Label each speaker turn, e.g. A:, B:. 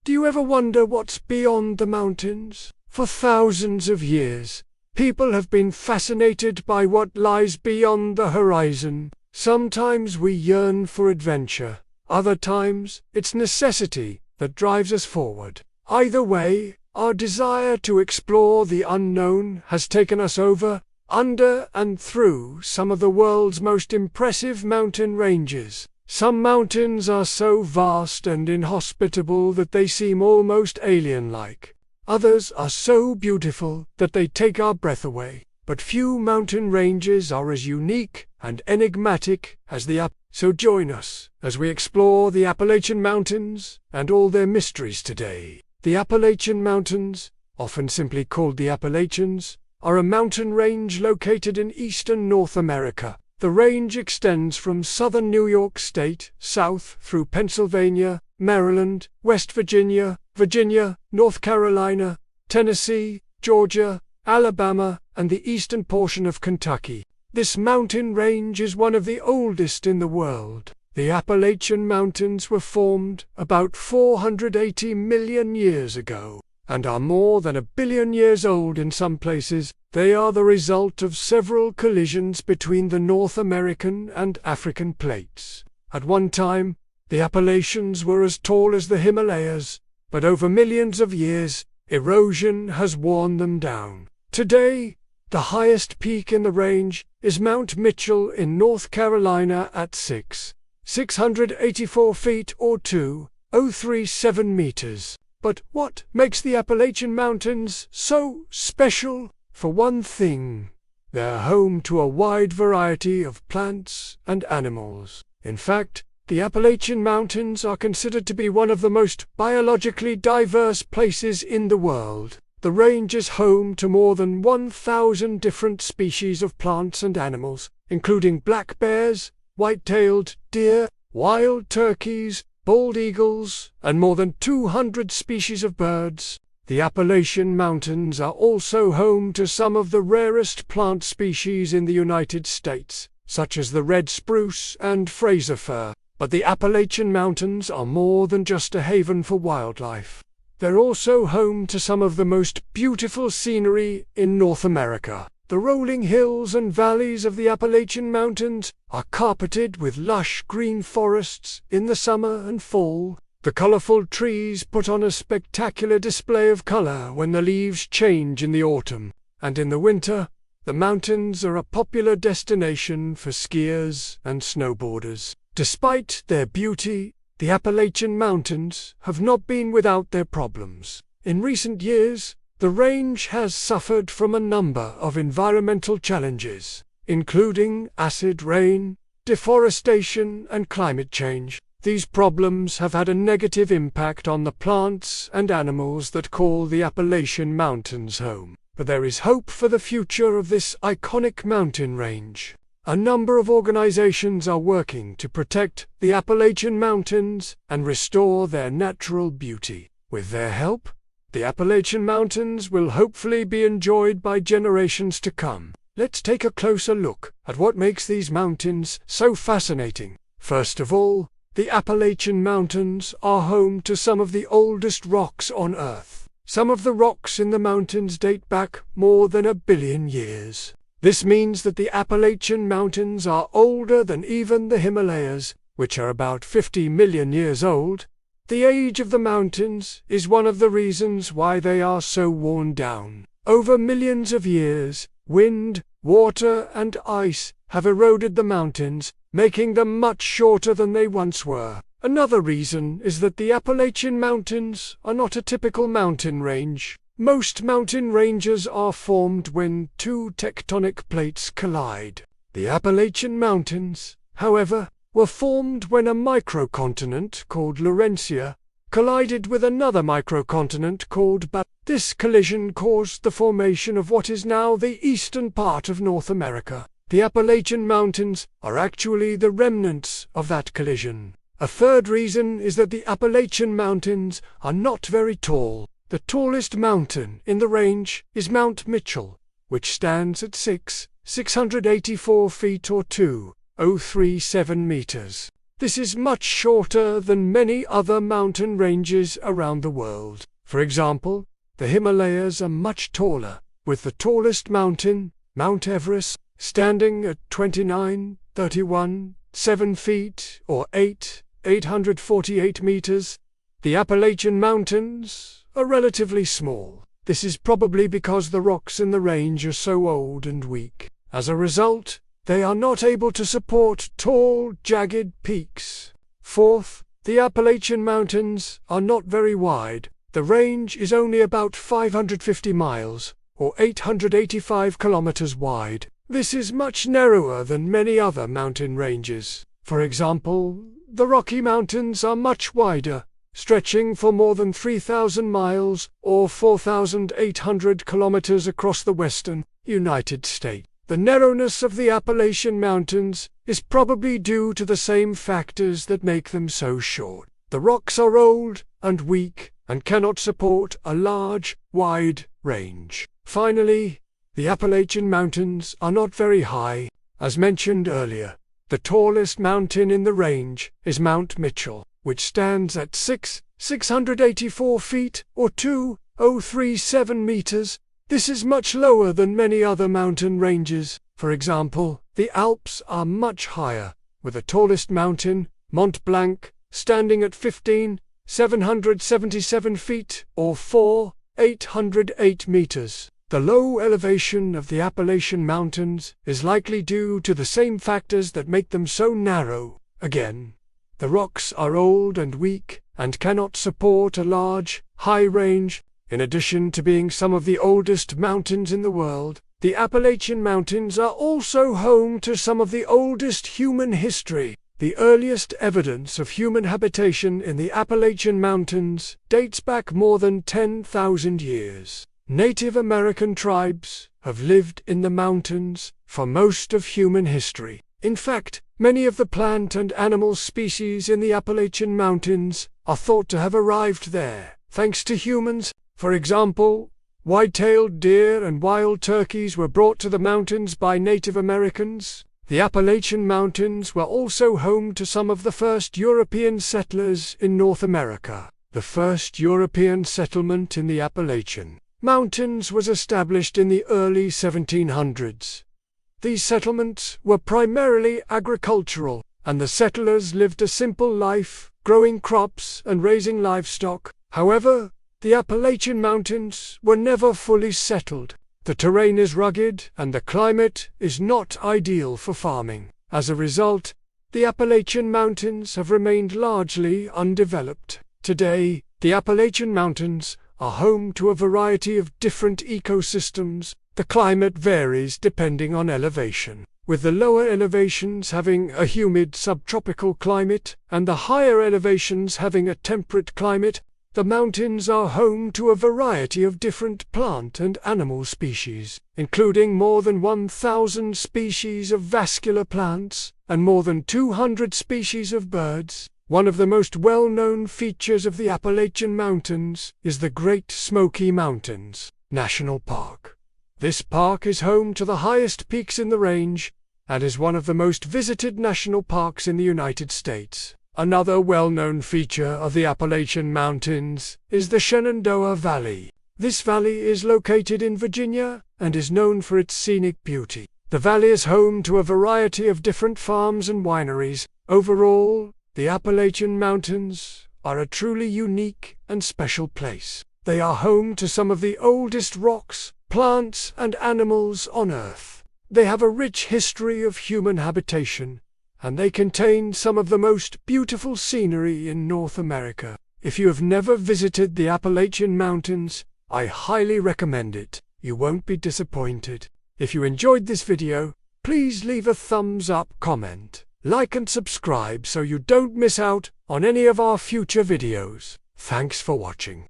A: Do you ever wonder what's beyond the mountains? For thousands of years, people have been fascinated by what lies beyond the horizon. Sometimes we yearn for adventure. Other times, it's necessity that drives us forward. Either way, our desire to explore the unknown has taken us over, under and through some of the world's most impressive mountain ranges. Some mountains are so vast and inhospitable that they seem almost alien-like. Others are so beautiful that they take our breath away. But few mountain ranges are as unique and enigmatic as the Appalachians. So join us as we explore the Appalachian Mountains and all their mysteries today. The Appalachian Mountains, often simply called the Appalachians, are a mountain range located in eastern North America. The range extends from southern New York State, south through Pennsylvania, Maryland, West Virginia, North Carolina, Tennessee, Georgia, Alabama, and the eastern portion of Kentucky. This mountain range is one of the oldest in the world. The Appalachian Mountains were formed about 480 million years ago, and are more than 1 billion years old in some places. They are the result of several collisions between the North American and African plates. At one time, the Appalachians were as tall as the Himalayas, but over millions of years, erosion has worn them down. Today, the highest peak in the range is Mount Mitchell in North Carolina at 684 feet or 2,037 meters. But what makes the Appalachian Mountains so special? For one thing, they're home to a wide variety of plants and animals. In fact, the Appalachian Mountains are considered to be one of the most biologically diverse places in the world. The range is home to more than 1,000 different species of plants and animals, including black bears, white-tailed deer, wild turkeys, bald eagles, and more than 200 species of birds. The Appalachian Mountains are also home to some of the rarest plant species in the United States, such as the red spruce and Fraser fir. But the Appalachian Mountains are more than just a haven for wildlife. They're also home to some of the most beautiful scenery in North America. The rolling hills and valleys of the Appalachian Mountains are carpeted with lush green forests in the summer and fall. The colorful trees put on a spectacular display of color when the leaves change in the autumn, and in the winter, the mountains are a popular destination for skiers and snowboarders. Despite their beauty, the Appalachian Mountains have not been without their problems. In recent years, the range has suffered from a number of environmental challenges, including acid rain, deforestation, and climate change. These problems have had a negative impact on the plants and animals that call the Appalachian Mountains home. But there is hope for the future of this iconic mountain range. A number of organizations are working to protect the Appalachian Mountains and restore their natural beauty. With their help, the Appalachian Mountains will hopefully be enjoyed by generations to come. Let's take a closer look at what makes these mountains so fascinating. First of all, the Appalachian Mountains are home to some of the oldest rocks on Earth. Some of the rocks in the mountains date back more than 1 billion years. This means that the Appalachian Mountains are older than even the Himalayas, which are about 50 million years old. The age of the mountains is one of the reasons why they are so worn down. Over millions of years, wind, water, and ice have eroded the mountains, making them much shorter than they once were. Another reason is that the Appalachian Mountains are not a typical mountain range. Most mountain ranges are formed when two tectonic plates collide. The Appalachian Mountains, however, were formed when a microcontinent called Laurentia collided with another microcontinent called This collision caused the formation of what is now the eastern part of North America. The Appalachian Mountains are actually the remnants of that collision. A third reason is that the Appalachian Mountains are not very tall. The tallest mountain in the range is Mount Mitchell, which stands at 684 feet or 2,037 meters. This is much shorter than many other mountain ranges around the world. For example, the Himalayas are much taller, with the tallest mountain, Mount Everest, standing at 29,31.7 feet or 848 meters. The Appalachian Mountains are relatively small. This is probably because the rocks in the range are so old and weak. As a result, they are not able to support tall, jagged peaks. Fourth, the Appalachian Mountains are not very wide. The range is only about 550 miles, or 885 kilometers wide. This is much narrower than many other mountain ranges. For example, the Rocky Mountains are much wider, stretching for more than 3,000 miles, or 4,800 kilometers across the western United States. The narrowness of the Appalachian Mountains is probably due to the same factors that make them so short. The rocks are old and weak and cannot support a large, wide range. Finally, the Appalachian Mountains are not very high. As mentioned earlier, the tallest mountain in the range is Mount Mitchell, which stands at 684 feet or 2,037 meters. This is much lower than many other mountain ranges. For example, the Alps are much higher, with the tallest mountain, Mont Blanc, standing at 15,777 feet or 4,808 meters. The low elevation of the Appalachian Mountains is likely due to the same factors that make them so narrow. Again, the rocks are old and weak and cannot support a large, high range. In addition to being some of the oldest mountains in the world, the Appalachian Mountains are also home to some of the oldest human history. The earliest evidence of human habitation in the Appalachian Mountains dates back more than 10,000 years. Native American tribes have lived in the mountains for most of human history. In fact, many of the plant and animal species in the Appalachian Mountains are thought to have arrived there, thanks to humans. For example, white-tailed deer and wild turkeys were brought to the mountains by Native Americans. The Appalachian Mountains were also home to some of the first European settlers in North America. The first European settlement in the Appalachian Mountains was established in the early 1700s. These settlements were primarily agricultural, and the settlers lived a simple life, growing crops and raising livestock. However, the Appalachian Mountains were never fully settled. The terrain is rugged and the climate is not ideal for farming. As a result, the Appalachian Mountains have remained largely undeveloped. Today, the Appalachian Mountains are home to a variety of different ecosystems. The climate varies depending on elevation, with the lower elevations having a humid subtropical climate and the higher elevations having a temperate climate. The mountains are home to a variety of different plant and animal species, including more than 1,000 species of vascular plants and more than 200 species of birds. One of the most well-known features of the Appalachian Mountains is the Great Smoky Mountains National Park. This park is home to the highest peaks in the range and is one of the most visited national parks in the United States. Another well-known feature of the Appalachian Mountains is the Shenandoah Valley. This valley is located in Virginia and is known for its scenic beauty. The valley is home to a variety of different farms and wineries. Overall, the Appalachian Mountains are a truly unique and special place. They are home to some of the oldest rocks, plants, and animals on Earth. They have a rich history of human habitation, and they contain some of the most beautiful scenery in North America. If you have never visited the Appalachian Mountains, I highly recommend it. You won't be disappointed. If you enjoyed this video, please leave a thumbs up, comment, like and subscribe so you don't miss out on any of our future videos. Thanks for watching.